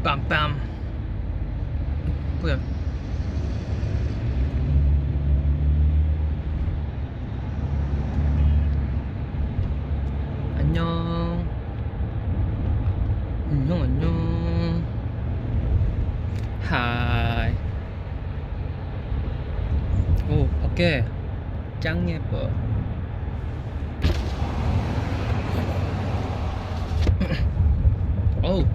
빰빰. 뭐야? 안녕. 안녕 안녕. 하이. 오, 밖에 짱 예뻐. 어우,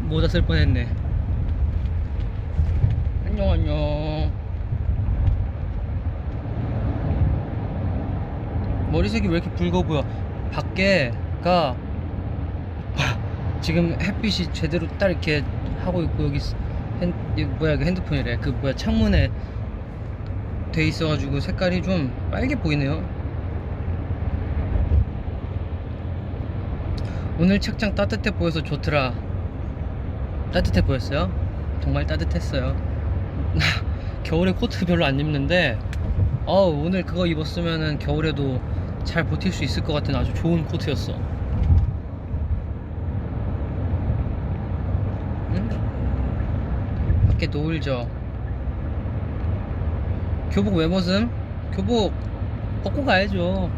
모자 쓸 뻔했네. 안녕 안녕. 머리색이 왜 이렇게 붉어 보여? 밖에가 지금 햇빛이 제대로 딱 이렇게 하고 있고, 여기 이거 뭐야, 이거 핸드폰이래. 그 뭐야, 창문에 돼 있어가지고 색깔이 좀 빨개 보이네요. 오늘 책장 따뜻해 보여서 좋더라. 따뜻해 보였어요? 정말 따뜻했어요. 겨울에 코트 별로 안 입는데 오늘 그거 입었으면은 겨울에도 잘 버틸 수 있을 것 같은 아주 좋은 코트였어. 응? 밖에 노을져. 교복 왜 벗음? 교복 벗고 가야죠.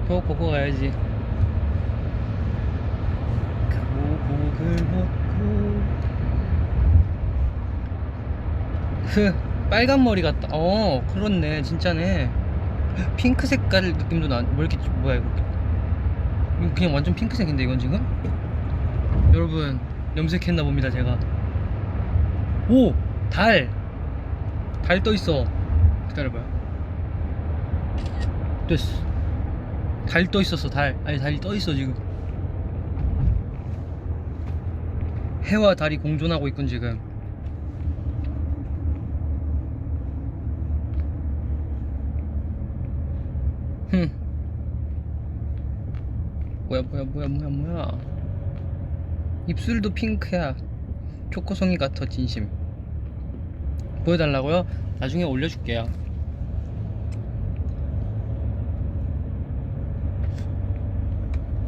교복 벗고 가야지. 교복을 벗고. 빨간 머리 같다. 그렇네, 진짜네. 핑크 색깔 느낌도 나. 뭐 이렇게 뭐야 이거? 이거 그냥 완전 핑크색인데 이건 지금? 여러분, 염색했나 봅니다 제가. 오! 달 떠 있어. 기다려봐요. 됐어. 달 떠 있었어. 아니, 달이 떠 있어 지금. 해와 달이 공존하고 있군 지금. 뭐야. 입술도 핑크야. 초코송이 같아 진심. 보여달라고요? 나중에 올려줄게요.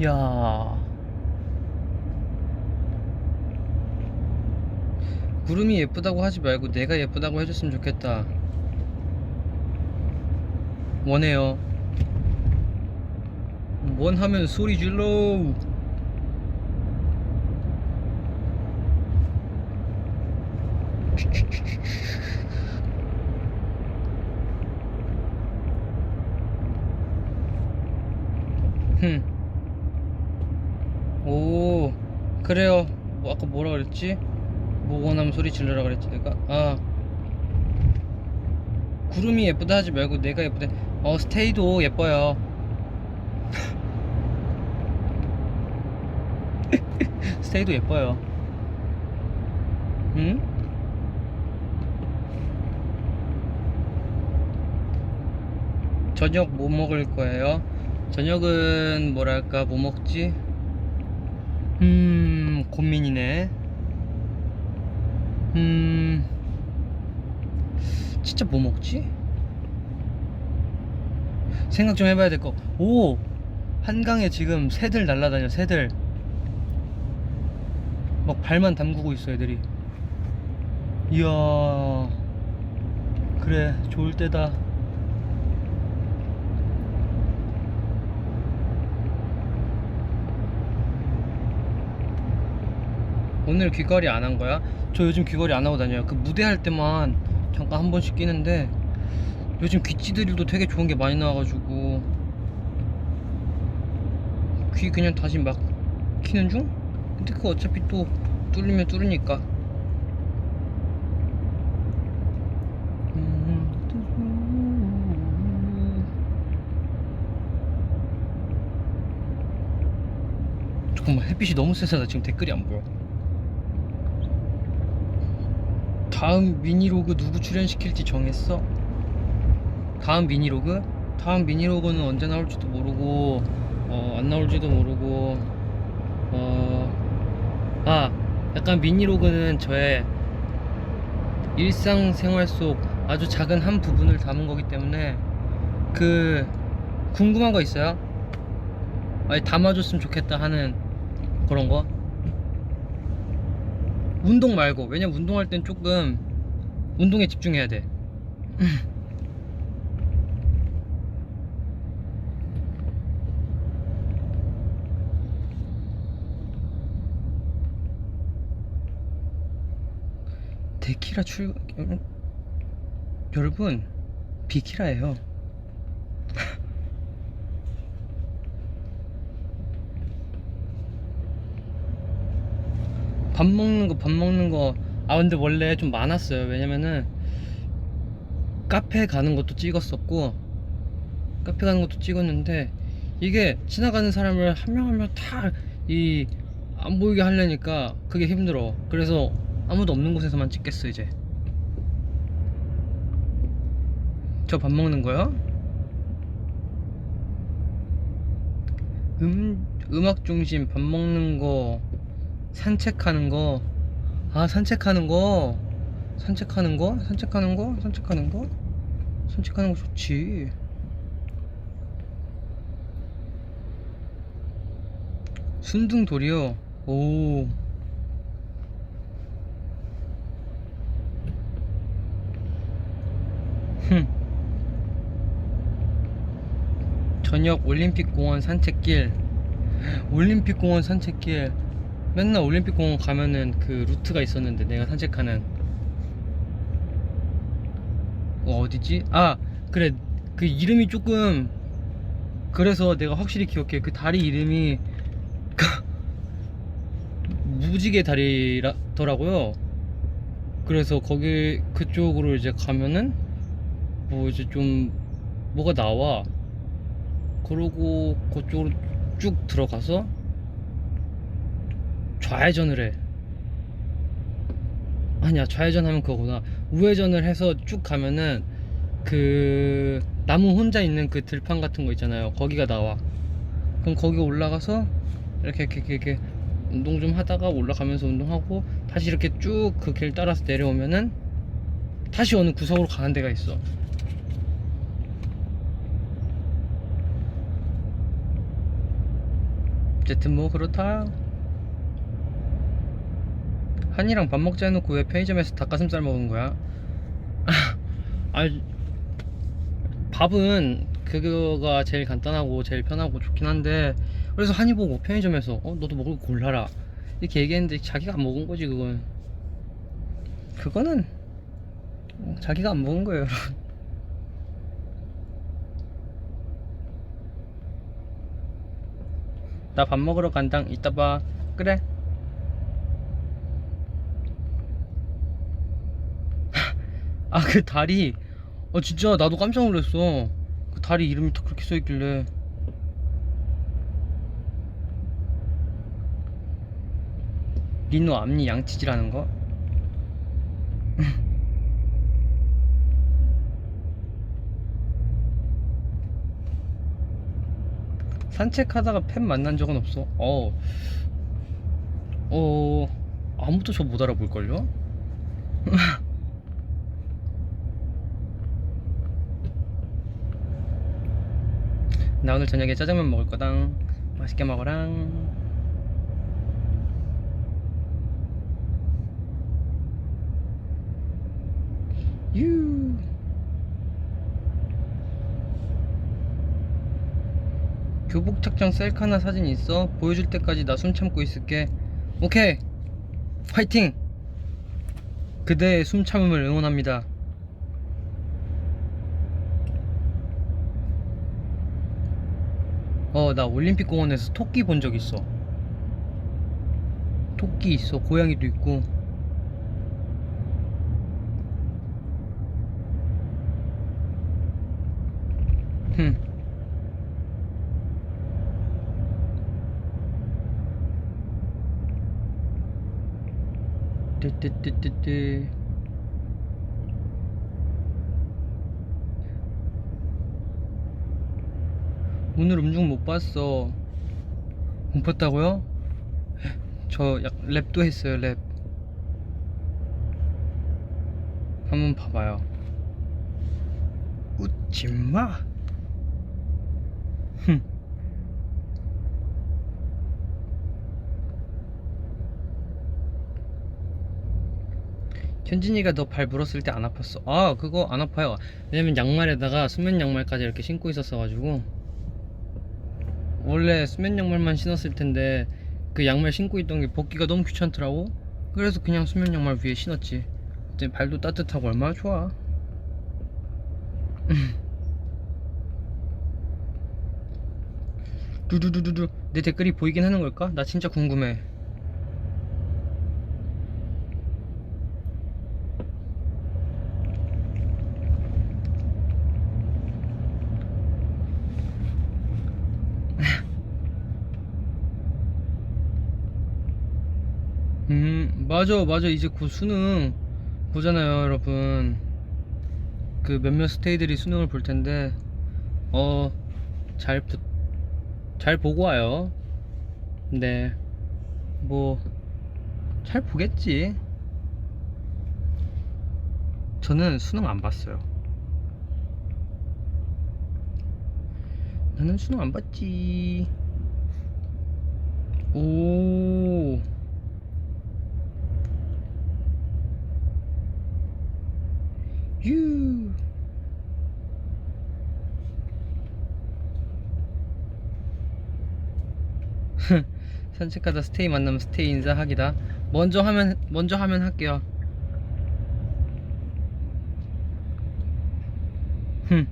야, 구름이 예쁘다고 하지 말고 내가 예쁘다고 해줬으면 좋겠다. 원해요. 원하면 소리 질러. 오, 그래요. 뭐 아까 뭐라 그랬지? 뭐 원하면 소리 질러라 그랬지 내가? 구름이 예쁘다 하지 말고 내가 예쁘다. 스테이도 예뻐요. 스테이도 예뻐요. 응? 저녁 뭐 먹을 거예요? 저녁은 뭐랄까, 뭐 먹지? 고민이네. 진짜 뭐 먹지? 생각 좀 해봐야 될 거. 오! 한강에 지금 새들 날라다녀, 새들. 막 발만 담그고 있어, 애들이. 이야. 그래, 좋을 때다. 오늘 귀걸이 안 한 거야? 저 요즘 귀걸이 안 하고 다녀요. 그 무대 할 때만 잠깐 한 번씩 끼는데, 요즘 귀찌들도 되게 좋은 게 많이 나와가지고 귀 그냥 다시 막 키는 중? 근데 그거 어차피 또 뚫리면 뚫으니까. 잠깐만, 햇빛이 너무 세서 나 지금 댓글이 안 보여. 다음 미니로그 누구 출연시킬지 정했어? 다음 미니로그? 다음 미니로그는 언제 나올지도 모르고, 안 나올지도 모르고, 약간 미니로그는 저의 일상생활 속 아주 작은 한 부분을 담은 거기 때문에, 궁금한 거 있어요? 아니, 담아줬으면 좋겠다 하는 그런 거? 운동 말고. 왜냐면 운동할 땐 조금 운동에 집중해야 돼. 데키라 여러분, 비키라예요. 밥 먹는 거. 아, 근데 원래 좀 많았어요. 왜냐면은 카페 가는 것도 찍었었고, 카페 가는 것도 찍었는데, 이게 지나가는 사람을 한 명 한 명 다 안 보이게 하려니까 그게 힘들어. 그래서 아무도 없는 곳에서만 찍겠어 이제. 저 밥 먹는 거요? 음악 중심, 밥 먹는 거, 산책하는 거. 아, 산책하는 거. 산책하는 거? 산책하는 거? 산책하는 거? 산책하는 거 좋지. 순둥돌이요? 오. 흠. 저녁 올림픽공원 산책길. 올림픽공원 산책길. 맨날 올림픽공원 가면은 그 루트가 있었는데, 내가 산책하는. 어디지? 아, 그래. 그 이름이 조금, 그래서 내가 확실히 기억해. 그 다리 이름이 무지개 다리더라고요. 그래서 거기 그쪽으로 이제 가면은 뭐 이제 좀 뭐가 나와. 그러고 그쪽으로 쭉 들어가서 좌회전을 해. 아니야, 좌회전하면 그거구나. 우회전을 해서 쭉 가면은 그 나무 혼자 있는 그 들판 같은 거 있잖아요. 거기가 나와. 그럼 거기 올라가서 이렇게 운동 좀 하다가 올라가면서 운동하고 다시 이렇게 쭉 그 길 따라서 내려오면은 다시 어느 구석으로 가는 데가 있어. 어쨌든 뭐 그렇다. 한이랑 밥 먹자 해놓고 왜 편의점에서 닭가슴살 먹은 거야? 아, 밥은 그거가 제일 간단하고 제일 편하고 좋긴 한데, 그래서 한이 보고 편의점에서 너도 먹을 거 골라라 이렇게 얘기했는데 자기가 안 먹은 거지. 그거는 자기가 안 먹은 거예요. 나 밥 먹으러 간당. 이따 봐. 그래. 아, 그 다리, 진짜 나도 깜짝 놀랐어. 그 다리 이름이 딱 그렇게 써있길래. 리노 앞니 양치질하는 거? 산책하다가 팬 만난 적은 없어. 아무도 저 못 알아볼걸요? 나 오늘 저녁에 짜장면 먹을 거당. 맛있게 먹어랑. 유. 교복 착장 셀카나 사진 있어? 보여줄 때까지 나 숨 참고 있을게. 오케이, 화이팅! 그대의 숨 참음을 응원합니다. 나 올림픽 공원에서 토끼 본 적 있어. 토끼 있어. 고양이도 있고. 흠. 뜨뜨뜨뜨뜨. 오늘 음중 못 봤어. 못 봤다고요? 저 랩도 했어요. 랩 한번 봐봐요. 웃지마. 흠. 현진이가 너 발 물었을 때 안 아팠어? 아, 그거 안 아파요. 왜냐면 양말에다가 수면 양말까지 이렇게 신고 있었어가지고. 원래 수면 양말만 신었을 텐데 그 양말 신고 있던 게 벗기가 너무 귀찮더라고. 그래서 그냥 수면 양말 위에 신었지. 그때 발도 따뜻하고 얼마나 좋아. 두두두두두. 내 댓글이 보이긴 하는 걸까? 나 진짜 궁금해. 맞아. 이제 곧 수능 보잖아요, 여러분. 그 몇몇 스테이들이 수능을 볼 텐데, 어, 잘, 잘 보고 와요. 네. 뭐, 잘 보겠지. 저는 수능 안 봤어요. 나는 수능 안 봤지. 오. 유. 산책하다 스테이 만나면 스테이 인사하기다. 먼저 하면 할게요. 흠.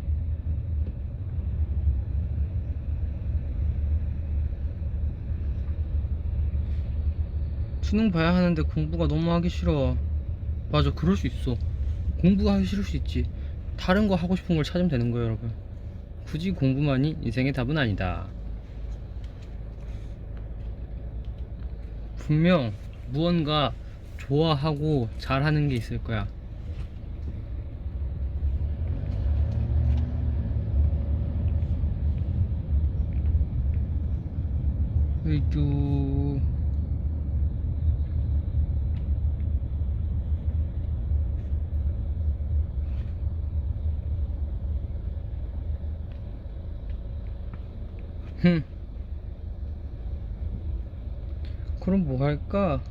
수능 봐야 하는데 공부가 너무 하기 싫어. 맞아, 그럴 수 있어. 공부가 하기 싫을 수 있지. 다른 거 하고 싶은 걸 찾으면 되는 거예요, 여러분. 굳이 공부만이 인생의 답은 아니다. 분명 무언가 좋아하고 잘하는 게 있을 거야. 으이쭈. 흠. 그럼 뭐 할까?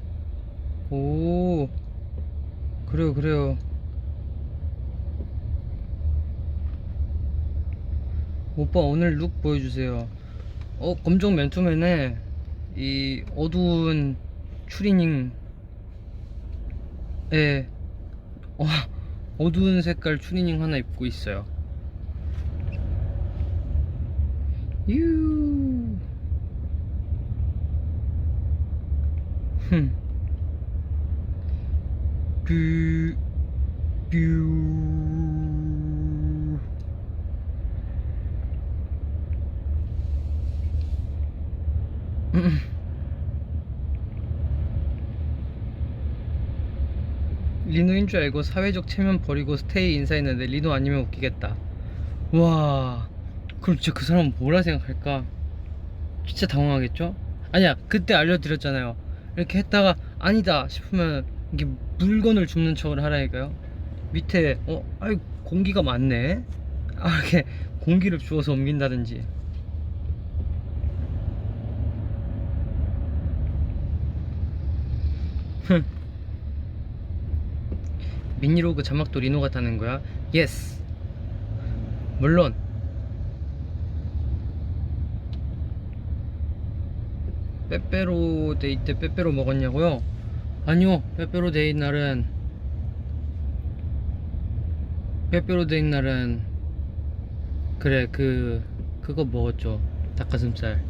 오, 그래요. 오빠 오늘 룩 보여주세요. 검정 맨투맨에 이 어두운 추리닝에 어, 어두운 색깔 추리닝 하나 입고 있어요. 유. 흠. 뷰. 뷰. 리노인 줄 알고 사회적 체면 버리고 스테이 인사했는데 리노 아니면 웃기겠다. 와, 그럼 진짜 그 사람은 뭐라 생각할까? 진짜 당황하겠죠? 아니야, 그때 알려드렸잖아요. 이렇게 했다가 아니다 싶으면 이게 물건을 줍는 척을 하라니까요. 밑에 아이 공기가 많네. 이렇게 공기를 주워서 옮긴다든지. 미니로그 자막도 리노가 타는 거야? 예스. 물론. 빼빼로 데이 때 빼빼로 먹었냐고요? 아니요, 빼빼로 데이 날은 그래, 그거 먹었죠. 닭가슴살.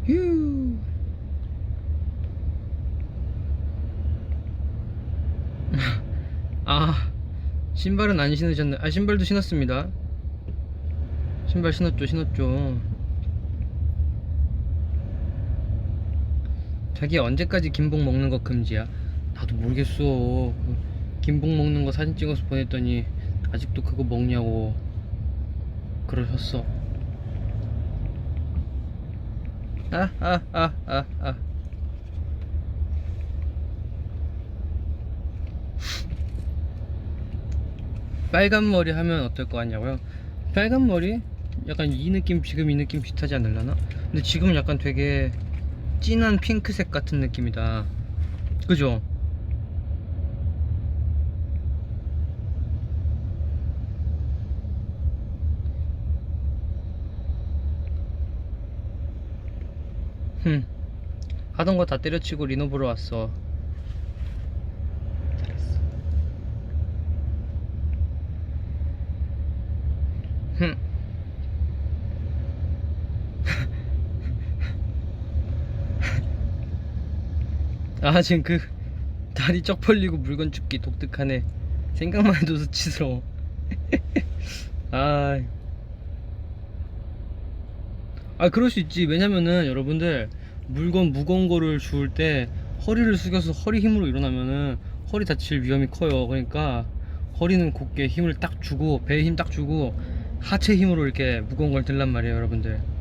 휴. 아, 신발은 안 신으셨네. 신발도 신었습니다. 신발 신었죠. 자기 언제까지 김복 먹는 거 금지야? 나도 모르겠어. 김복 먹는 거 사진 찍어서 보냈더니 아직도 그거 먹냐고 그러셨어. 빨간 머리 하면 어떨 거 같냐고요? 빨간 머리? 약간 이 느낌, 지금 이 느낌 비슷하지 않을라나? 근데 지금은 약간 되게 진한 핑크색 같은 느낌이다. 그죠? 흠. 하던 거 다 때려치고 리노 보러 왔어. 잘했어. 흠. 아, 지금 그 다리 쩍 벌리고 물건 줍기 독특하네. 생각만 해도 수치스러워. 아, 그럴 수 있지. 왜냐면은 여러분들 물건 무거운 거를 주울 때 허리를 숙여서 허리 힘으로 일어나면은 허리 다칠 위험이 커요. 그러니까 허리는 곧게 힘을 딱 주고, 배에 힘 딱 주고, 하체 힘으로 이렇게 무거운 걸 들란 말이에요, 여러분들.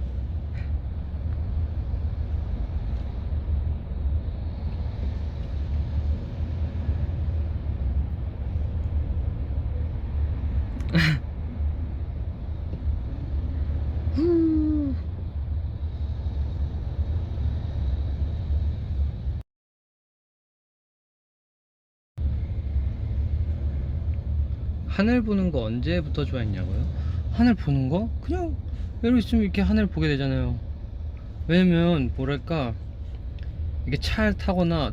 하늘 보는 거 언제부터 좋아했냐고요? 하늘 보는 거? 그냥 예로 있으면 이렇게 하늘 보게 되잖아요. 왜냐면 뭐랄까, 이게 차를 타거나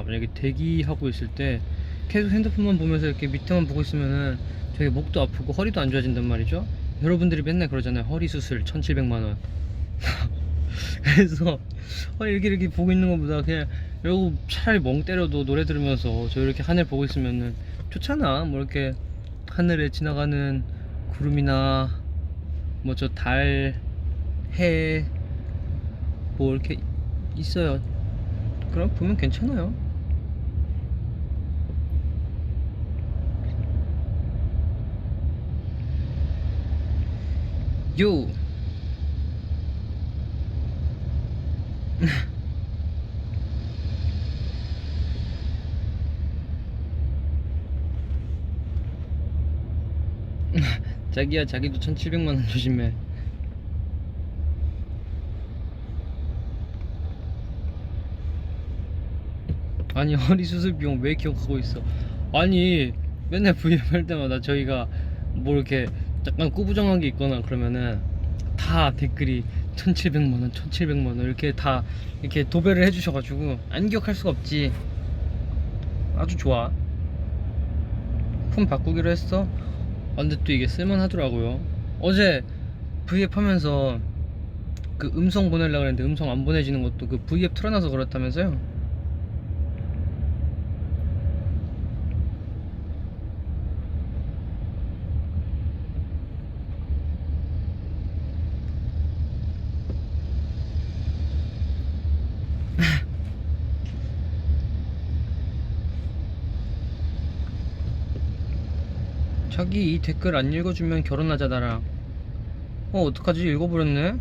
만약에 대기하고 있을 때 계속 핸드폰만 보면서 이렇게 밑에만 보고 있으면은 되게 목도 아프고 허리도 안 좋아진단 말이죠. 여러분들이 맨날 그러잖아요. 허리 수술 1700만원. 그래서 이렇게 보고 있는 것보다 그냥 이러고 차라리 멍 때려도 노래 들으면서 저 이렇게 하늘 보고 있으면은 좋잖아. 뭐 이렇게 하늘에 지나가는 구름이나 뭐 저 달, 해, 뭐 이렇게 있어요. 그럼 보면 괜찮아요. 요. 자기야, 자기도 1700만원 조심해. 아니, 허리 수술 비용 왜 기억하고 있어? 아니, 맨날 브이앱 할 때마다 저희가 뭐 이렇게 약간 꾸부정한 게 있거나 그러면은 다 댓글이 1700만원 1700만원 이렇게 다 이렇게 도배를 해주셔가지고 안 기억할 수가 없지. 아주 좋아. 폰 바꾸기로 했어? 근데 또 이게 쓸만하더라고요. 어제 브이앱 하면서 그 음성 보내려고 했는데 음성 안 보내지는 것도 그 브이앱 틀어놔서 그렇다면서요? 자기 이 댓글 안 읽어주면 결혼하자 나랑. 어떡하지? 읽어버렸네?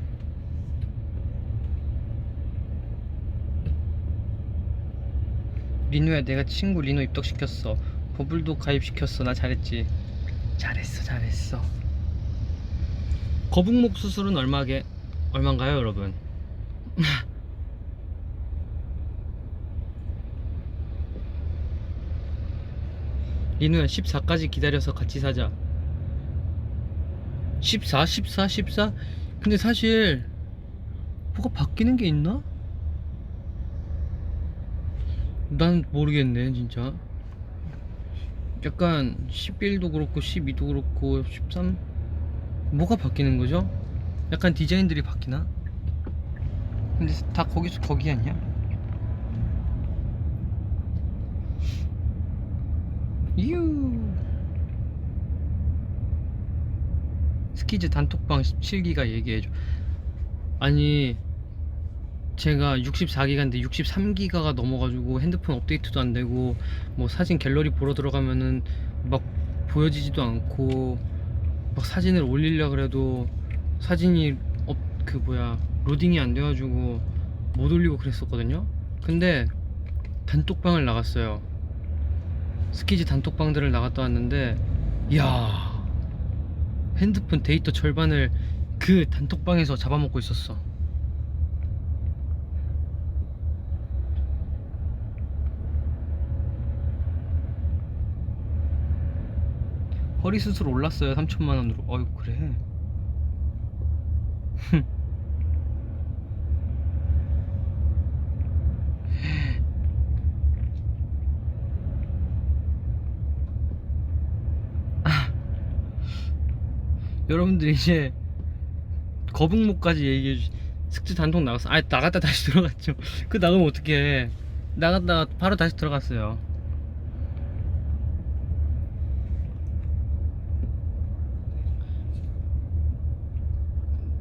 리노야, 내가 친구 리노 입덕시켰어. 버블도 가입시켰어. 나 잘했지? 잘했어. 거북목 수술은 얼마인가요, 여러분? 리노야, 14까지 기다려서 같이 사자. 14? 근데 사실 뭐가 바뀌는 게 있나? 난 모르겠네, 진짜. 약간 11도 그렇고 12도 그렇고 13? 뭐가 바뀌는 거죠? 약간 디자인들이 바뀌나? 근데 다 거기서 거기 아니야? 이유. 스키즈 단톡방 17기가 얘기해줘. 아니, 제가 64기가인데 63기가가 넘어가지고 핸드폰 업데이트도 안 되고 뭐 사진 갤러리 보러 들어가면은 막 보여지지도 않고, 막 사진을 올리려 그래도 사진이 로딩이 안 돼가지고 못 올리고 그랬었거든요. 근데 단톡방을 나갔어요. 스키즈 단톡방들을 나갔다 왔는데, 이야, 핸드폰 데이터 절반을 그 단톡방에서 잡아먹고 있었어. 허리 수술 올랐어요. 3천만 원으로. 어이구 그래. 여러분들 이제 거북목까지 얘기해 주. 숙제 단통 나갔어. 아 나갔다 다시 들어갔죠. 그 나가면 어떡해. 나갔다가 바로 다시 들어갔어요.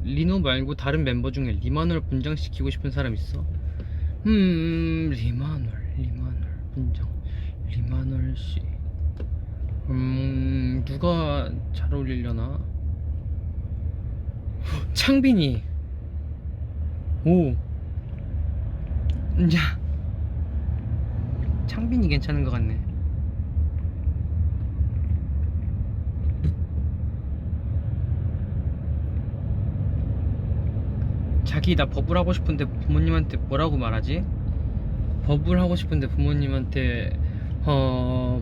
리노 말고 다른 멤버 중에 리마널 분장시키고 싶은 사람 있어? 리마널 분장. 리마널 씨. 누가 잘 어울리려나? 창빈이. 오. 야. 창빈이 괜찮은 것 같네. 자기 나 버블 하고 싶은데 부모님한테 뭐라고 말하지? 버블 하고 싶은데 부모님한테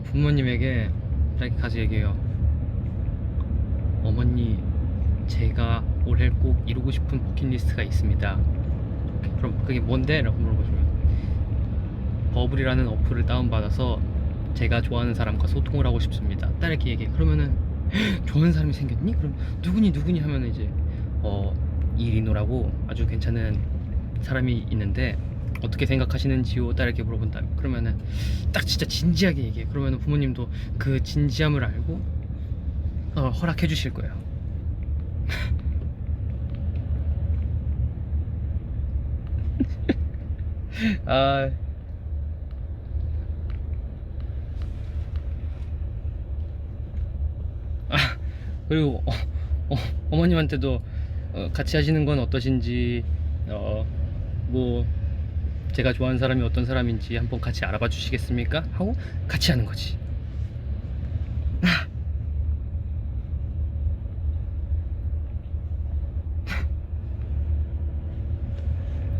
부모님에게 이렇게 가서 얘기해요. 어머니, 제가 올해 꼭 이루고 싶은 버킷리스트가 있습니다. 그럼 그게 뭔데? 라고 물어보시면 버블이라는 어플을 다운받아서 제가 좋아하는 사람과 소통을 하고 싶습니다. 딱 이렇게 얘기해. 그러면은 좋아하는 사람이 생겼니? 그럼 누구니 하면은 이제 이리노라고 아주 괜찮은 사람이 있는데 어떻게 생각하시는지요? 딱 이렇게 물어본다. 그러면은 딱 진짜 진지하게 얘기해. 그러면은 부모님도 그 진지함을 알고 허락해 주실 거예요. 아, 그리고 어머님한테도 같이 하시는 건 어떠신지, 뭐 제가 좋아하는 사람이 어떤 사람인지 한번 같이 알아봐 주시겠습니까? 하고 같이 하는 거지.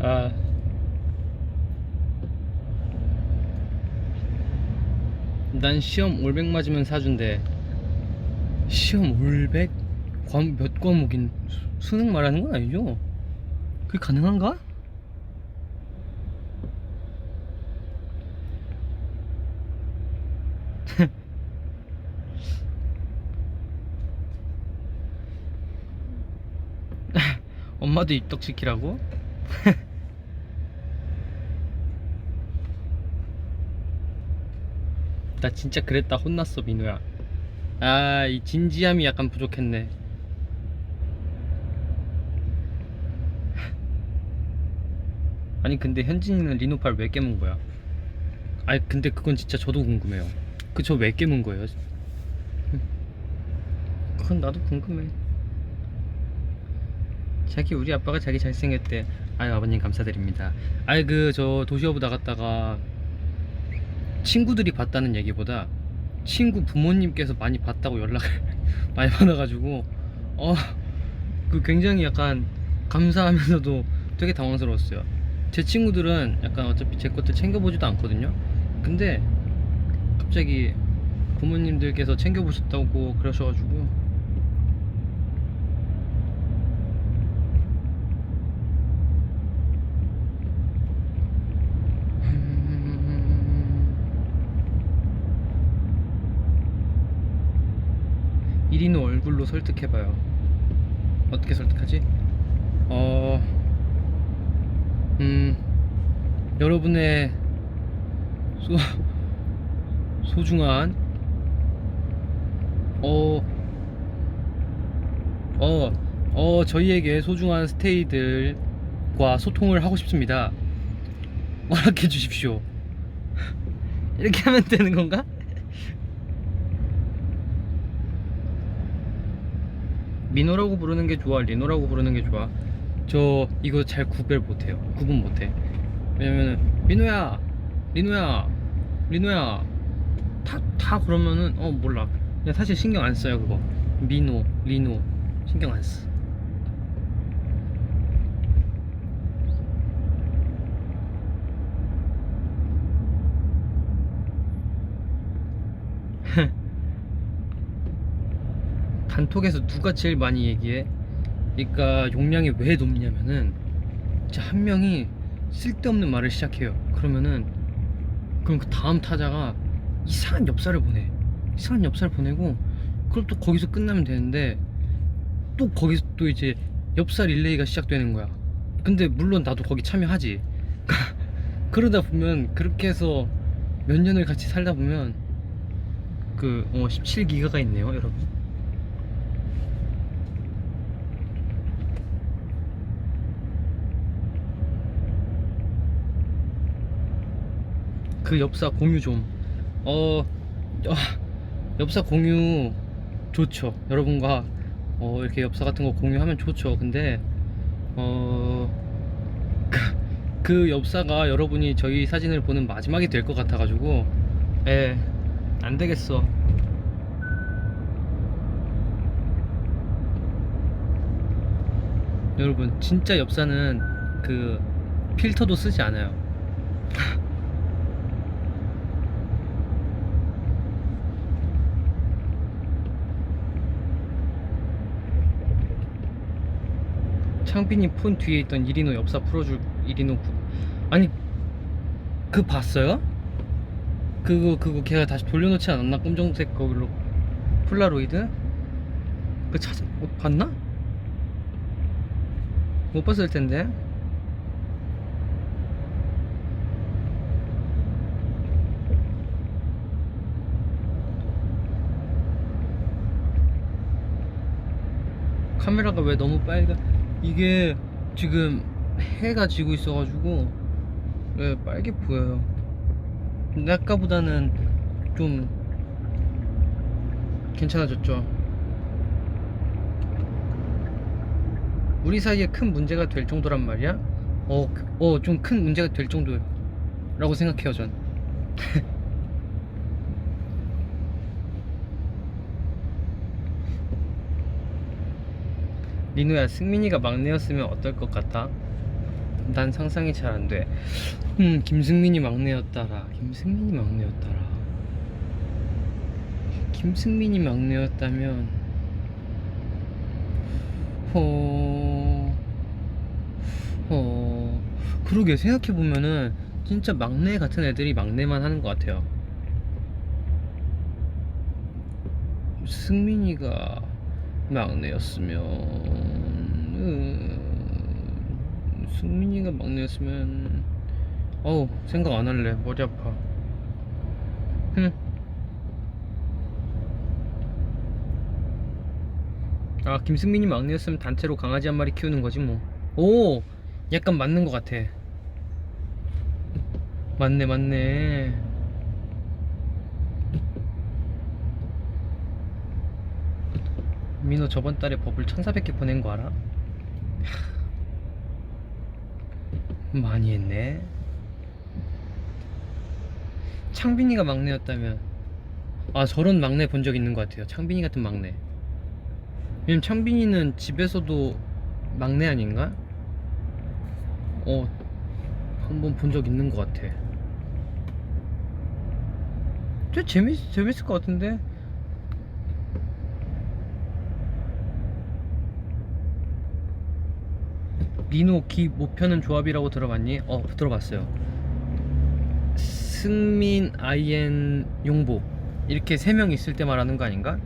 아, 난 시험 올백 맞으면 사준대. 시험 올백? 몇 과목인 수능 말하는 건 아니죠? 그게 가능한가? 엄마도 입덕시키라고? 나 진짜 그랬다 혼났어 민우야. 아, 이 진지함이 약간 부족했네. 아니 근데 현진이는 리노팔 왜 깨문 거야? 아니 근데 그건 진짜 저도 궁금해요. 그 저 왜 깨문 거예요? 그건 나도 궁금해. 우리 아빠가 자기 잘생겼대. 아유 아버님 감사드립니다. 아이 그 저 도시어부 나갔다가 친구들이 봤다는 얘기보다 친구 부모님께서 많이 봤다고 연락을 많이 받아가지고 그 굉장히 약간 감사하면서도 되게 당황스러웠어요. 제 친구들은 약간 어차피 제 것들 챙겨보지도 않거든요. 근데 갑자기 부모님들께서 챙겨보셨다고 그러셔가지고 이리노 얼굴로 설득해봐요. 어떻게 설득하지? 여러분의 소중한 저희에게 소중한 스테이들과 소통을 하고 싶습니다. 허락해 주십시오. 이렇게 하면 되는 건가? 민호라고 부르는 게 좋아, 리노라고 부르는 게 좋아? 저 이거 잘 구분 못해. 왜냐면은 민호야, 리노야 다 그러면은 몰라. 그냥 사실 신경 안 써요 그거. 민호, 리노 신경 안 써. 단톡에서 누가 제일 많이 얘기해? 그러니까 용량이 왜 높냐면은 진짜 한 명이 쓸데없는 말을 시작해요. 그럼 그 다음 타자가 이상한 엽사를 보내. 이상한 엽사를 보내고 그럼 또 거기서 끝나면 되는데 또 거기서 또 이제 엽사 릴레이가 시작되는 거야. 근데 물론 나도 거기 참여하지. 그러다 보면 그렇게 해서 몇 년을 같이 살다 보면 17기가가 있네요, 여러분. 그 엽사 공유 좀. 어, 어, 엽사 공유 좋죠. 여러분과 이렇게 엽사 같은 거 공유하면 좋죠. 근데 어, 그 엽사가 여러분이 저희 사진을 보는 마지막이 될 것 같아가지고, 예, 안 되겠어. 여러분, 진짜 엽사는 그 필터도 쓰지 않아요. 창빈이 폰 뒤에 있던 이리노 엽사 풀어줄 이리노 아니, 그 봤어요? 그거 걔가 다시 돌려놓지 않았나? 검정색 거기로 폴라로이드? 그 찾아 봤나? 못 봤을 텐데. 카메라가 왜 너무 빨가? 이게 지금 해가 지고 있어가지고 왜 빨개 보여요. 근데 아까보다는 좀 괜찮아졌죠. 우리 사이에 큰 문제가 될 정도란 말이야? 좀 큰 문제가 될 정도라고 생각해요, 전. 리노야, 승민이가 막내였으면 어떨 것 같아? 난 상상이 잘 안 돼. 김승민이 막내였다라. 김승민이 막내였다면, 그러게, 생각해보면은, 진짜 막내 같은 애들이 막내만 하는 것 같아요. 승민이가 막내였으면, 승민이가 막내였으면, 생각 안 할래. 머리 아파. 김승민이 막내였으면 단체로 강아지 한 마리 키우는 거지 뭐. 오, 약간 맞는 것 같아. 맞네. 민호 저번 달에 버블 1400개 보낸 거 알아? 많이 했네. 창빈이가 막내였다면, 저런 막내 본 적 있는 것 같아요. 창빈이 같은 막내. 왜냐면 창빈이는 집에서도 막내 아닌가? 한번 본 적 있는 것 같아. 재밌을 것 같은데? 리노 기 못 펴는 조합이라고 들어봤니? 들어봤어요. 승민, 아이엔, 용복 이렇게 3명 있을 때 말하는 거 아닌가?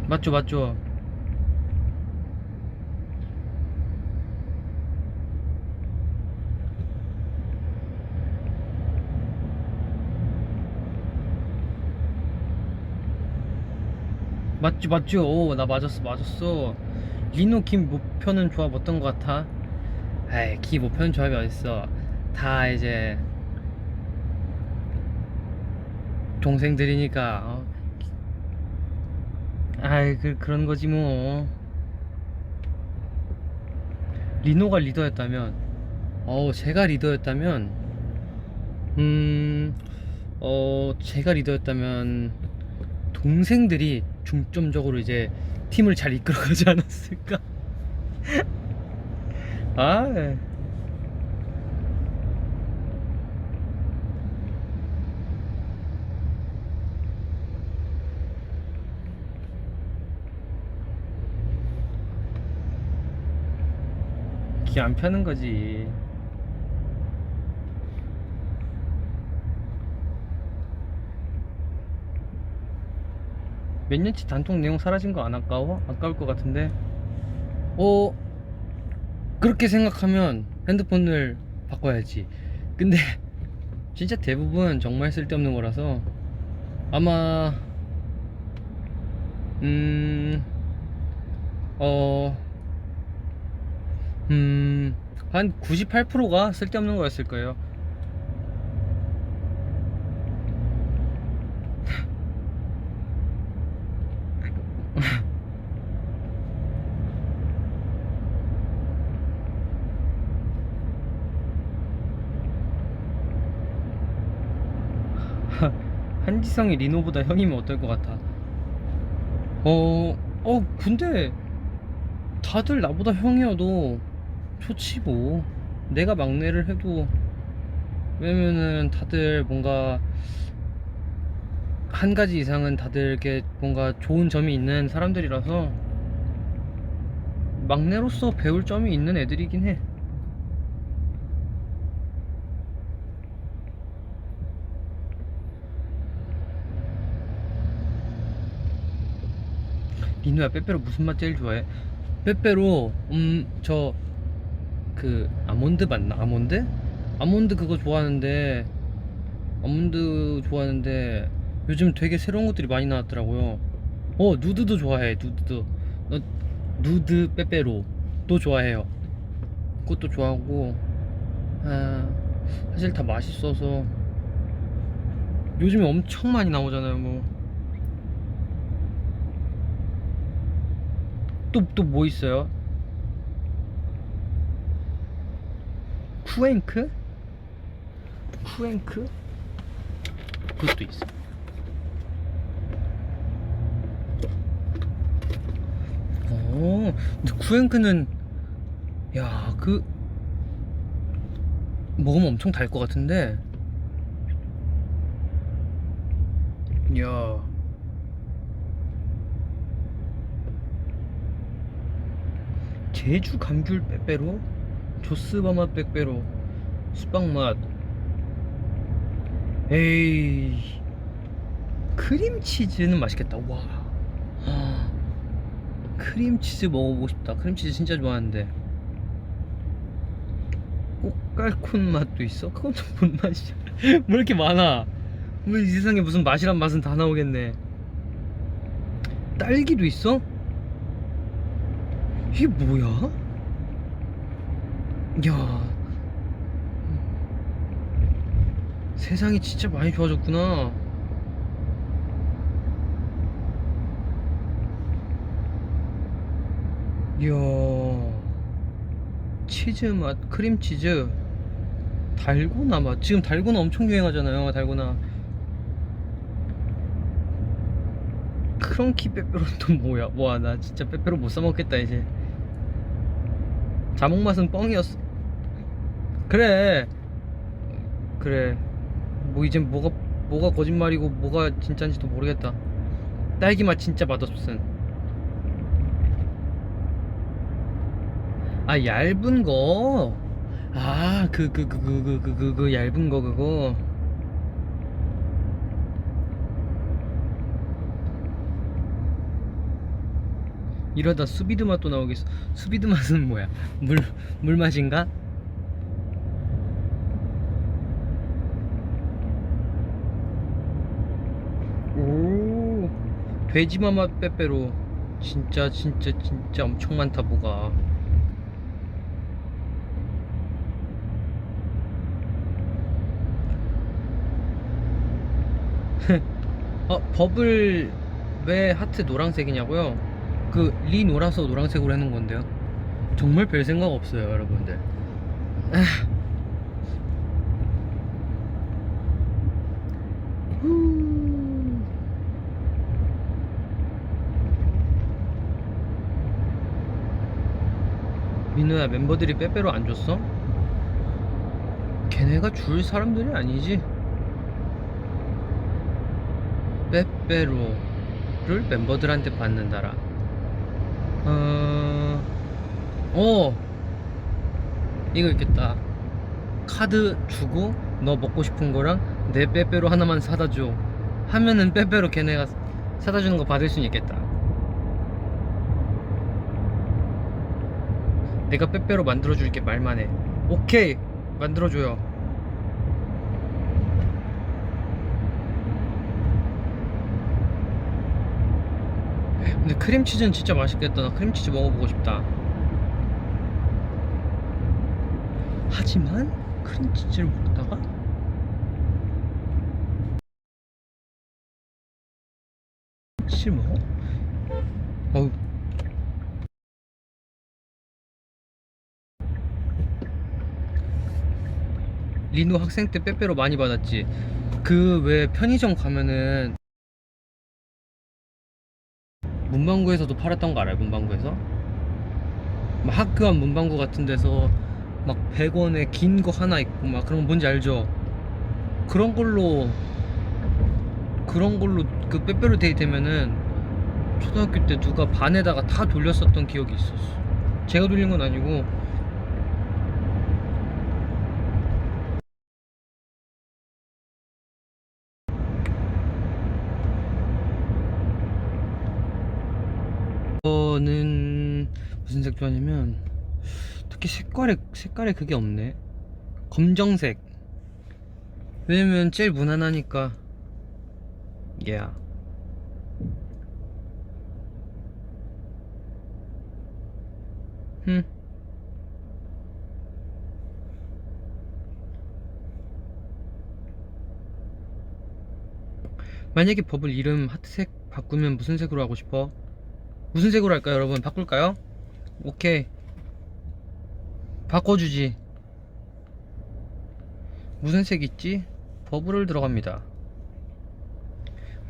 맞죠. 맞죠. 나 맞았어. 리노 김 못 펴는 조합 어떤 거 같아? 에이, 기 못 펴는 조합이 어딨어. 다 이제 동생들이니까. 그런 거지 뭐. 리노가 리더였다면, 제가 리더였다면 동생들이 중점적으로 이제 팀을 잘 이끌어가지 않았을까? 귀 안 펴는 거지. 몇 년치 단톡 내용 사라진 거 안 아까워? 아까울 것 같은데. 어, 그렇게 생각하면 핸드폰을 바꿔야지. 근데 진짜 대부분 정말 쓸데없는 거라서 아마 음, 어, 한 98%가 쓸데없는 거였을 거예요. 한지성이 리노보다 형이면 어떨 것 같아? 근데 다들 나보다 형이어도 좋지 뭐. 내가 막내를 해도, 왜냐면은 다들 뭔가 한 가지 이상은 다들 이렇게 뭔가 좋은 점이 있는 사람들이라서 막내로서 배울 점이 있는 애들이긴 해. 리노야, 빼빼로 무슨 맛 제일 좋아해? 빼빼로 저 그 아몬드 맞나? 아몬드? 아몬드 그거 좋아하는데, 아몬드 좋아하는데 요즘 되게 새로운 것들이 많이 나왔더라고요. 누드도 좋아해. 누드도. 어, 누드 빼빼로도 좋아해요. 그것도 좋아하고. 아, 사실 다 맛있어서 요즘에 엄청 많이 나오잖아요. 뭐 또 뭐 있어요? 쿠앤크? 쿠앤크? 그것도 있어. 근데 쿠앤크는, 야, 먹으면 엄청 달 것 같은데. 야, 제주 감귤 빼빼로, 조스바 맛 빼빼로, 수박 맛. 에이, 크림치즈는 맛있겠다. 와, 크림치즈 먹어보고 싶다. 크림치즈 진짜 좋아하는데. 꽃갈콘 맛도 있어? 그건 또 뭔 맛이야? 뭐 이렇게 많아? 뭐 이 세상에 무슨 맛이란 맛은 다 나오겠네. 딸기도 있어? 이게 뭐야? 야, 세상이 진짜 많이 좋아졌구나. 이야, 치즈 맛, 크림치즈, 달고나 맛. 지금 달고나 엄청 유행하잖아요. 달고나. 크런키 빼빼로는 또 뭐야? 와, 나 진짜 빼빼로 못 사 먹겠다 이제. 자몽 맛은 뻥이었어. 그래, 그래. 뭐 이젠 뭐가 거짓말이고 뭐가 진짜인지도 모르겠다. 딸기 맛 진짜 맛없음. 아, 얇은 거. 아, 그 얇은 거 그거. 이러다 수비드 맛도 나오겠어. 수비드 맛은 뭐야? 물 맛인가? 오, 돼지마마 빼빼로. 진짜 엄청 많다 뭐가. 버블 왜 하트 노란색이냐고요? 그 리노라서 노란색으로 해놓은 건데요. 정말 별 생각 없어요, 여러분들. 민호야, 멤버들이 빼빼로 안 줬어? 걔네가 줄 사람들이 아니지. 빼빼로를 멤버들한테 받는다라. 어, 어, 이거 있겠다. 카드 주고 너 먹고 싶은 거랑 내 빼빼로 하나만 사다 줘 하면은 빼빼로 걔네가 사다 주는 거 받을 수는 있겠다. 내가 빼빼로 만들어 줄게 말만 해. 오케이, 만들어 줘요. 근데 크림치즈는 진짜 맛있겠다. 나 크림치즈 먹어보고 싶다. 하지만 크림치즈를 먹다가 치즈를 먹어? 어우. 리노 학생 때 빼빼로 많이 받았지. 그 왜 편의점 가면은 문방구에서도 팔았던 거 알아요? 문방구에서 막 학교 앞 문방구 같은 데서 막 100원에 긴 거 하나 있고 막 그런 거 뭔지 알죠? 그런 걸로 그 빼빼로 데이 되면은 초등학교 때 누가 반에다가 다 돌렸었던 기억이 있었어. 제가 돌린 건 아니고. 저는 무슨 색 좋아하냐면 특히 색깔에 그게 없네. 검정색. 왜냐면 제일 무난하니까. yeah. 흠. 만약에 버블 이름 하트색 바꾸면 무슨 색으로 하고 싶어? 무슨 색으로 할까요, 여러분? 바꿀까요? 오케이, 바꿔주지. 무슨 색 있지? 버블을 들어갑니다.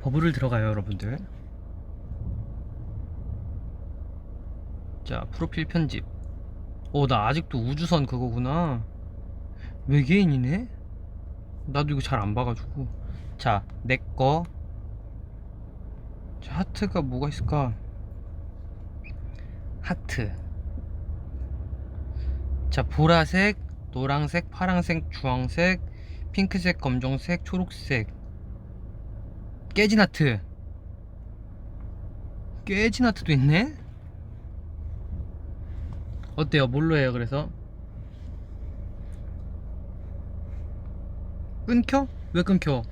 버블을 들어가요, 여러분들. 자, 프로필 편집. 나 아직도 우주선 그거구나. 외계인이네? 나도 이거 잘 안 봐가지고. 자, 내꺼. 자, 하트가 뭐가 있을까? 하트. 자, 보라색, 노란색, 파란색, 주황색, 핑크색, 검정색, 초록색. 깨진 하트. 깨진 하트도 있네? 어때요? 뭘로 해요, 그래서? 끊겨? 왜 끊겨?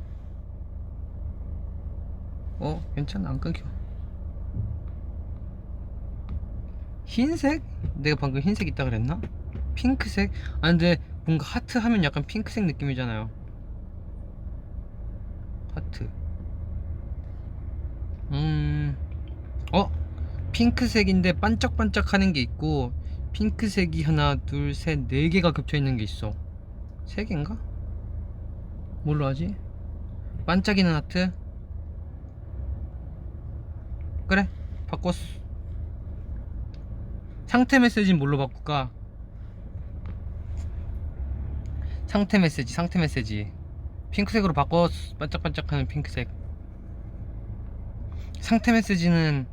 괜찮아, 안 끊겨. 흰색? 내가 방금 흰색 있다 그랬나? 핑크색? 아, 근데 뭔가 하트 하면 약간 핑크색 느낌이잖아요. 하트. 핑크색인데 반짝반짝 하는 게 있고, 핑크색이 하나, 둘, 셋, 네 개가 겹쳐 있는 게 있어. 세 개인가? 뭘로 하지? 반짝이는 하트? 그래, 바꿨어. 상태 메시지는 뭘로 바꿀까? 상태 메시지. 핑크색으로 바꿨어. 반짝반짝하는 핑크색. 상태 메시지는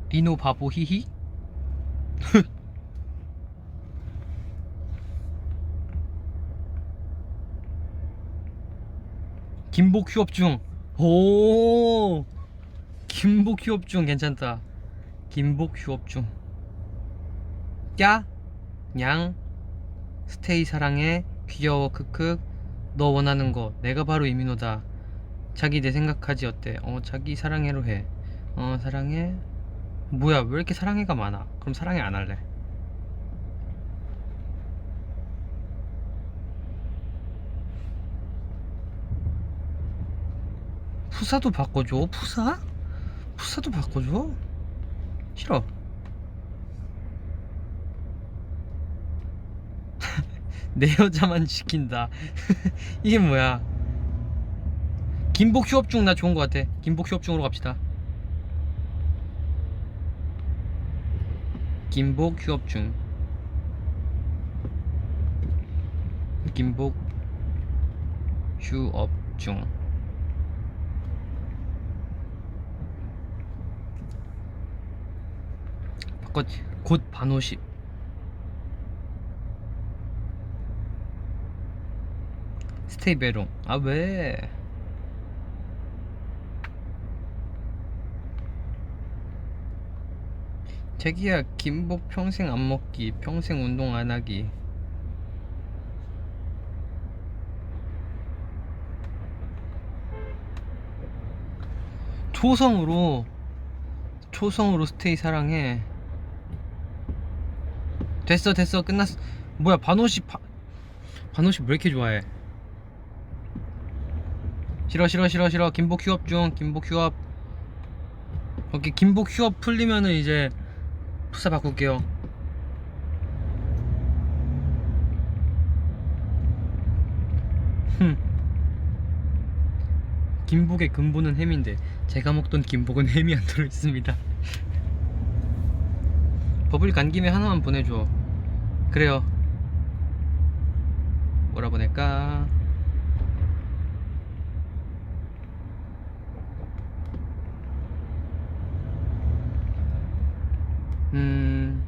리노 바보 히히? 김복 휴업중. 오, 김복 휴업중 괜찮다. 김복 휴업중. 야, 냥, 스테이 사랑해, 귀여워 크크, 너 원하는 거 내가 바로 이민호다. 자기 내 생각하지 어때? 자기 사랑해로 해. 사랑해. 뭐야, 왜 이렇게 사랑해가 많아? 그럼 사랑해 안 할래. 푸사도 바꿔줘. 푸사? 푸사도 바꿔줘? 싫어. 내 여자만 지킨다. 이게 뭐야? 김복 휴업중 나 좋은 거 같아. 김복 휴업중으로 갑시다. 김복 휴업중. 김복 휴업중. 곧 반오십. 스테이 메롱. 아 왜? 자기야 김복 평생 안 먹기, 평생 운동 안 하기. 초성으로 스테이 사랑해. 됐어 끝났어. 뭐야 반오십 반오십 왜 이렇게 좋아해? 싫어. 김복 휴업 중. 김복 휴업. 오케이, 김복 휴업 풀리면은 이제 푸사 바꿀게요. 김복의 근본은 햄인데 제가 먹던 김복은 햄이 안 들어있습니다. 버블 간 김에 하나만 보내줘. 그래요. 뭐라 보낼까?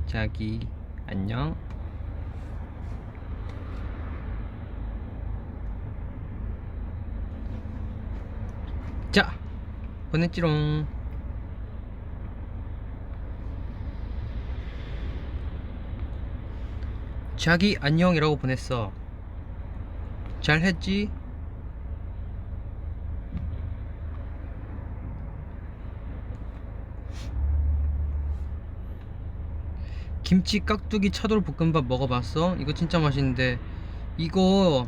자기 안녕. 자, 보냈지롱. 자기 안녕이라고 보냈어. 잘했지? 김치 깍두기 차돌 볶음밥 먹어봤어? 이거 진짜 맛있는데 이거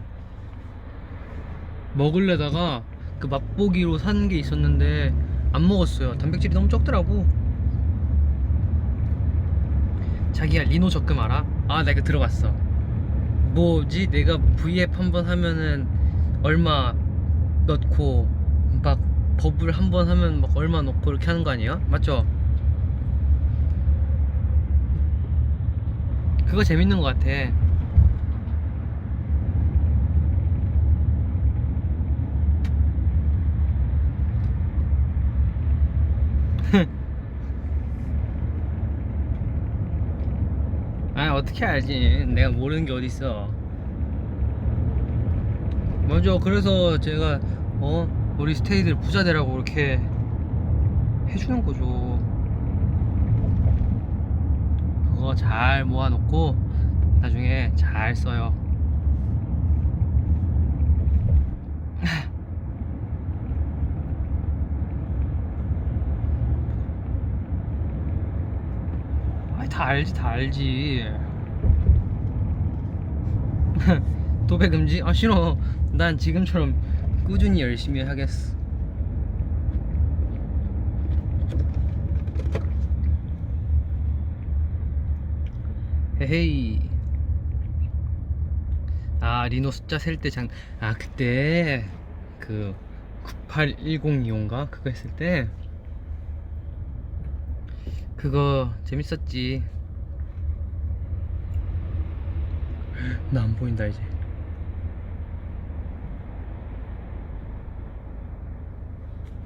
먹을래다가 그 맛보기로 산 게 있었는데 안 먹었어요. 단백질이 너무 적더라고. 자기야 리노 적금 알아? 아 나 이거 들어봤어. 뭐지? 내가 V앱 한번 하면은 얼마 넣고 막 버블 한번 하면 막 얼마 넣고 이렇게 하는 거 아니에요? 맞죠? 그거 재밌는 것 같아. 아 어떻게 알지? 내가 모르는 게 어딨어. 먼저 그래서 제가 우리 스테이들 부자 되라고 이렇게 해주는 거죠. 그거 잘 모아놓고 나중에 잘 써요. 아이 다 알지. 도배 금지? 아 싫어. 난 지금처럼 꾸준히 열심히 하겠어. 헤헤이. 아 리노 숫자 셀 때 아 그때 그 981025인가 그거 했을 때 그거 재밌었지. 나 안 보인다 이제.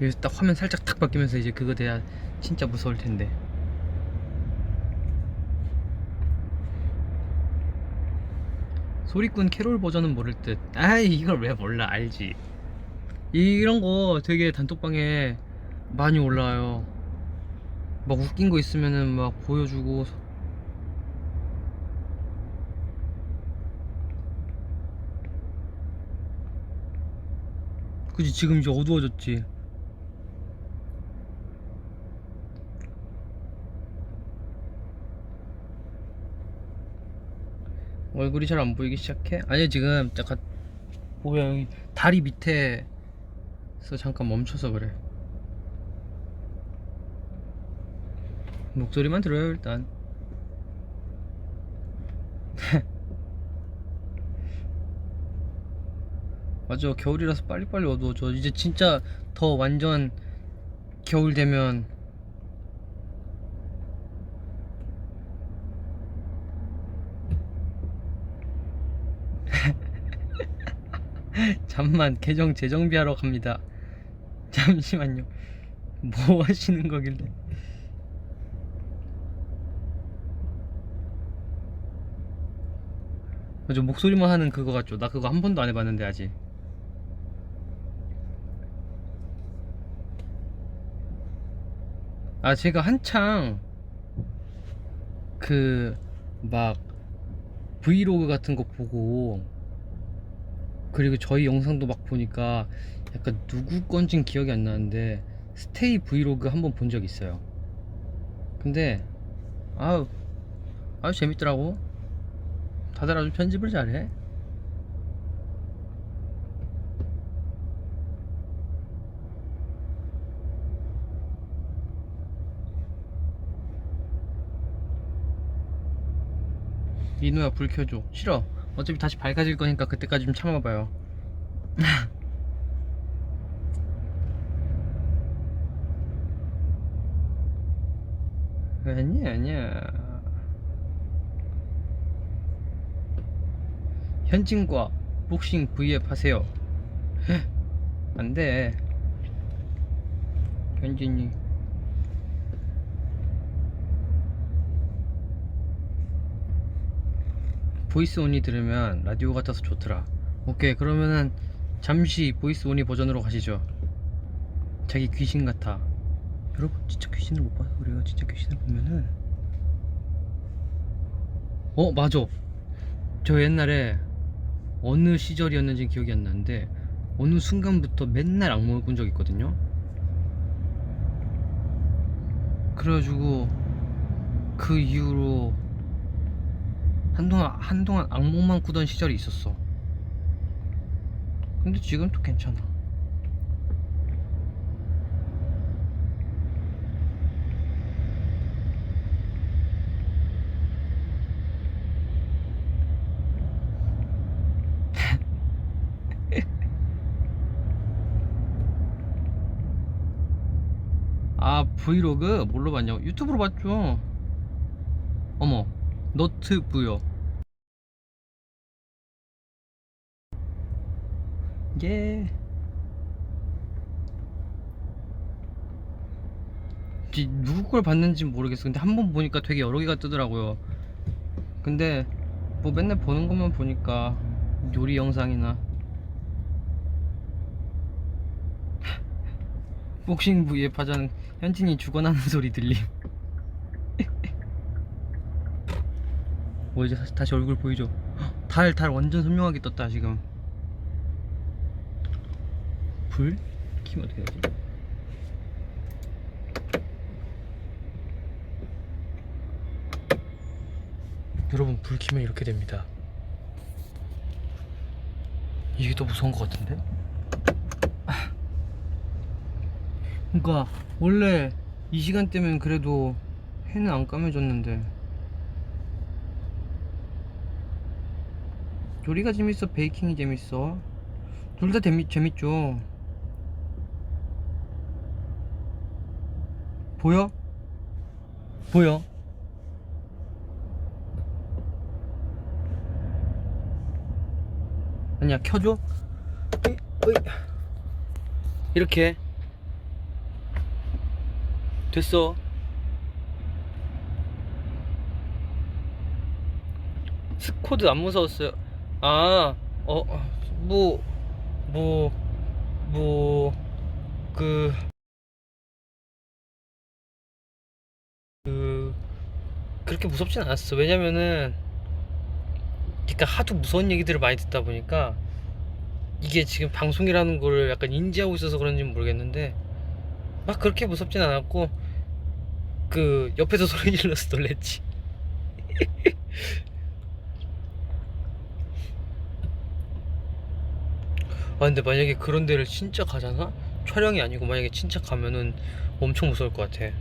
여기서 딱 화면 살짝 탁 바뀌면서 이제 그거 돼야 진짜 무서울 텐데. 소리꾼 캐롤 버전은 모를 듯. 아이 이걸 왜 몰라. 알지. 이런 거 되게 단톡방에 많이 올라와요. 막 웃긴 거 있으면은 막 보여주고. 그지. 지금 이제 어두워졌지. 얼굴이 잘 안 보이기 시작해? 아니 지금 약간 뭐야 여기 다리 밑에서 잠깐 멈춰서 그래. 목소리만 들어요 일단. 맞아 겨울이라서 빨리빨리 어두워져. 이제 진짜 더 완전 겨울 되면 잠만 계정 재정비하러 갑니다. 잠시만요. 뭐 하시는 거길래. 맞아, 목소리만 하는 그거 같죠? 나 그거 한 번도 안 해봤는데 아직. 아, 제가 한창 그 막 브이로그 같은 거 보고, 그리고 저희 영상도 막 보니까 약간 누구 건진 기억이 안 나는데 스테이 브이로그 한번 본 적 있어요. 근데 아우 아주 재밌더라고. 다들 아주 편집을 잘해. 이누야, 불 켜줘. 싫어. 어차피 다시 밝아질 거니까 그때까지 좀 참아봐요. 아니야, 아니야. 현진과 복싱 V앱 하세요. 안돼. 현진이 보이스 온이 들으면 라디오 같아서 좋더라. 오케이, 그러면은 잠시 보이스 온이 버전으로 가시죠. 자기 귀신 같아. 여러분, 진짜 귀신을 못 봐서 그래요. 진짜 귀신을 보면은 맞아. 저 옛날에 어느 시절이었는지 기억이 안 나는데 어느 순간부터 맨날 악몽을 꾼 적이 있거든요. 그래가지고 그 이후로 한동안 악몽만 꾸던 시절이 있었어. 근데 지금 또 괜찮아. 아, 브이로그 뭘로 봤냐고? 유튜브로 봤죠. 어머, 너트브요. 예. 누구 걸 봤는지 모르겠어. 근데 한 번 보니까 되게 여러 개가 뜨더라고요. 근데 뭐 맨날 보는 것만 보니까 요리 영상이나 복싱 V앱 하자는 현진이 죽어나는 소리 들림. 뭐 이제 다시 얼굴 보이죠? 달 완전 선명하게 떴다 지금. 불? 키면 어떻게 되지? 여러분, 불 키면 이렇게 됩니다. 이게 더 무서운 것 같은데? 그러니까 원래 이 시간대면 그래도 해는 안 까매졌는데. 요리가 재밌어, 베이킹이 재밌어? 둘 다 재밌죠. 보여? 보여? 아니야, 켜줘. 어이, 어이. 이렇게 됐어. 스쿼드 안 무서웠어요. 아, 뭐, 뭐, 뭐, 그, 그렇게 무섭진 않았어. 왜냐면은, 그러니까 하도 무서운 얘기들을 많이 듣다 보니까, 이게 지금 방송이라는 걸 약간 인지하고 있어서 그런지 모르겠는데, 막 그렇게 무섭진 않았고, 옆에서 소리 질러서 놀랬지. 아, 근데 만약에 그런 데를 진짜 가잖아? 촬영이 아니고 만약에 진짜 가면은 엄청 무서울 것 같아.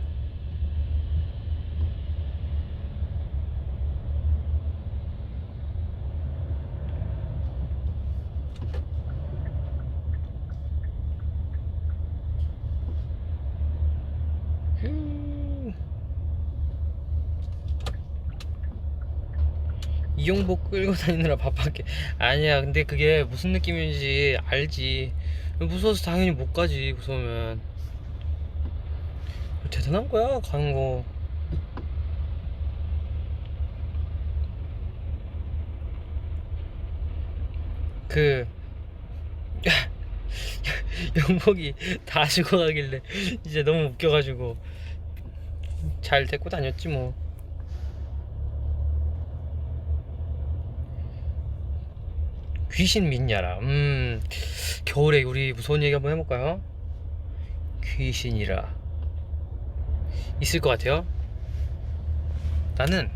이용복 끌고 다니느라 바빴게. 아니야, 근데 그게 무슨 느낌인지 알지. 무서워서 당연히 못 가지. 무서우면 대단한 거야 가는 거. 그 영복이 다 죽어가길래 이제 너무 웃겨가지고 잘 데리고 다녔지 뭐. 귀신 믿냐라. 겨울에 우리 무서운 얘기 한번 해볼까요? 귀신이라 있을 것 같아요. 나는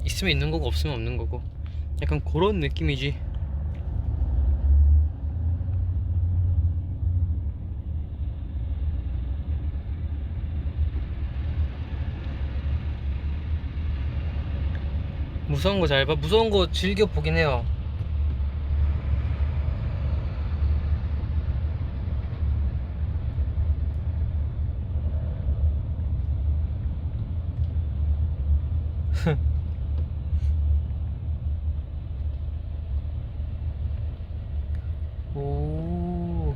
있으면 있는 거고 없으면 없는 거고 약간 그런 느낌이지. 무서운 거 잘 봐. 무서운 거 즐겨 보긴 해요. 오.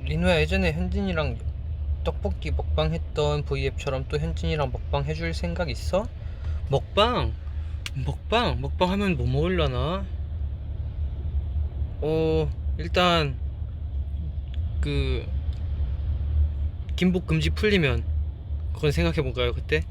리노야, 예전에 현진이랑 떡볶이 먹방 했던 V앱처럼 또 현진이랑 먹방 해줄 생각 있어? 먹방? 먹방 하면 뭐 먹으려나? 일단 그 김복 금지 풀리면 그건 생각해 볼까요, 그때?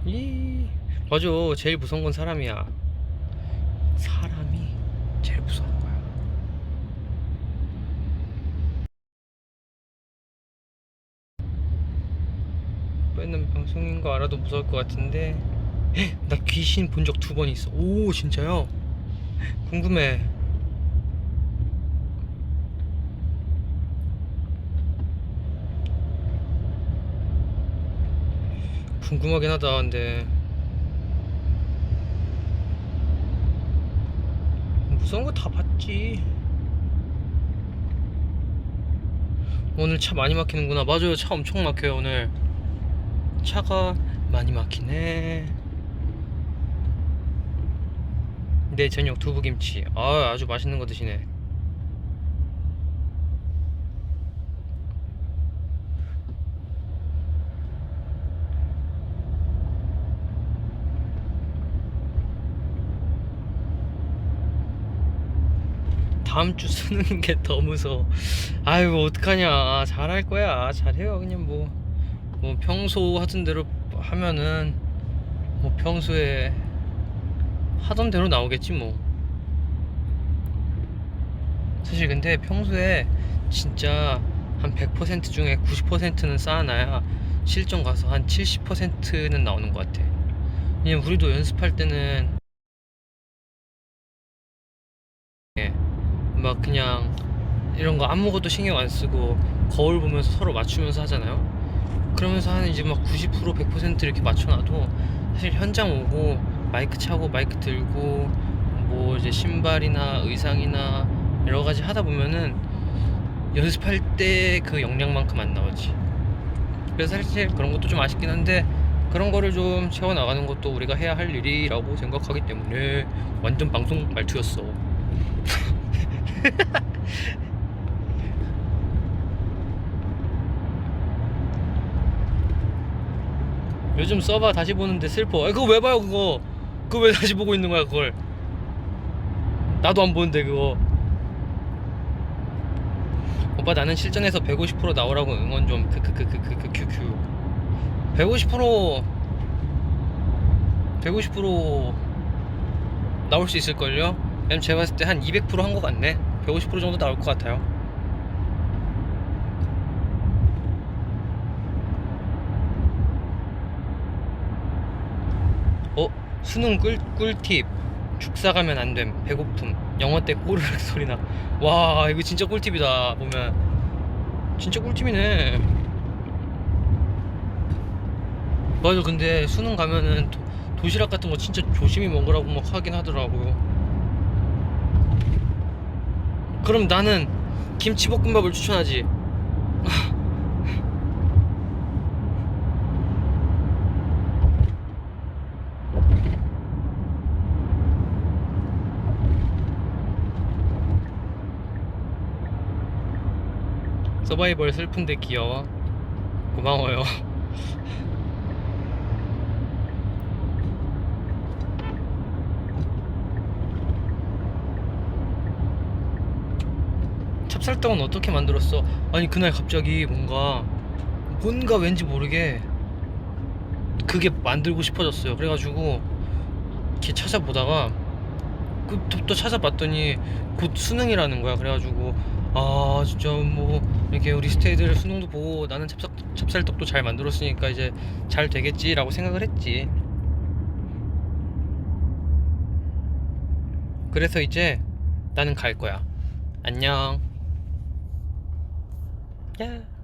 이 맞아. 제일 무서운 건 사람이야. 사람이 제일 무서운 거야. 빼는 방송인 거 알아도 무서울 것 같은데. 나 귀신 본 적 2번 있어. 오, 진짜요? 궁금해. 궁금하긴 하다. 근데 무서운 거 다 봤지. 오늘 차 많이 막히는구나. 맞아요, 차 엄청 막혀요 오늘. 차가 많이 막히네. 내 저녁 두부김치. 아주 맛있는 거 드시네. 다음 주 쓰는 게 더 무서워. 아이고, 어떡하냐. 잘할 거야. 잘해요. 그냥 뭐 평소 하던 대로 하면은 뭐 평소에 하던 대로 나오겠지 뭐. 사실 근데 평소에 진짜 한 100% 중에 90%는 쌓아놔야 실전 가서 한 70%는 나오는 것 같아. 왜냐면 우리도 연습할 때는 막 그냥 이런 거 아무것도 신경 안 쓰고 거울 보면서 서로 맞추면서 하잖아요. 그러면서 한 이제 막 90% 100% 이렇게 맞춰놔도 사실 현장 오고 마이크 차고 마이크 들고 뭐 이제 신발이나 의상이나 여러 가지 하다 보면은 연습할 때 그 역량만큼 안 나오지. 그래서 사실 그런 것도 좀 아쉽긴 한데 그런 거를 좀 채워 나가는 것도 우리가 해야 할 일이라고 생각하기 때문에. 완전 방송 말투였어. 요즘 써봐 다시 보는데 슬퍼. 그거 왜 봐요 그거? 그거 왜 다시 보고 있는 거야 그걸? 나도 안 보는데 그거. 오빠, 나는 실전에서 150% 나오라고 응원 좀. 크크크크크크큐. 150% 나올 수 있을걸요? 왜냐면 제가 봤을 때 한 200% 한 것 같네. 150% 정도 나올 것 같아요. 수능 꿀팁. 축사 가면 안됨. 배고픔. 영어 때 꼬르륵 소리나. 와, 이거 진짜 꿀팁이다. 보면 진짜 꿀팁이네. 맞아. 근데 수능 가면은 도시락 같은 거 진짜 조심히 먹으라고 막 하긴 하더라고요. 그럼 나는 김치볶음밥을 추천하지. 서바이벌 슬픈데 귀여워. 고마워요. 찹쌀떡은 어떻게 만들었어? 아니 그날 갑자기 뭔가 왠지 모르게 그게 만들고 싶어졌어요. 그래가지고 이렇게 찾아보다가 또 찾아봤더니 곧 수능이라는 거야. 그래가지고 아 진짜 뭐 이렇게 우리 스테이들 수능도 보고 나는 찹쌀떡도 잘 만들었으니까 이제 잘 되겠지라고 생각을 했지. 그래서 이제 나는 갈 거야. 안녕. 야.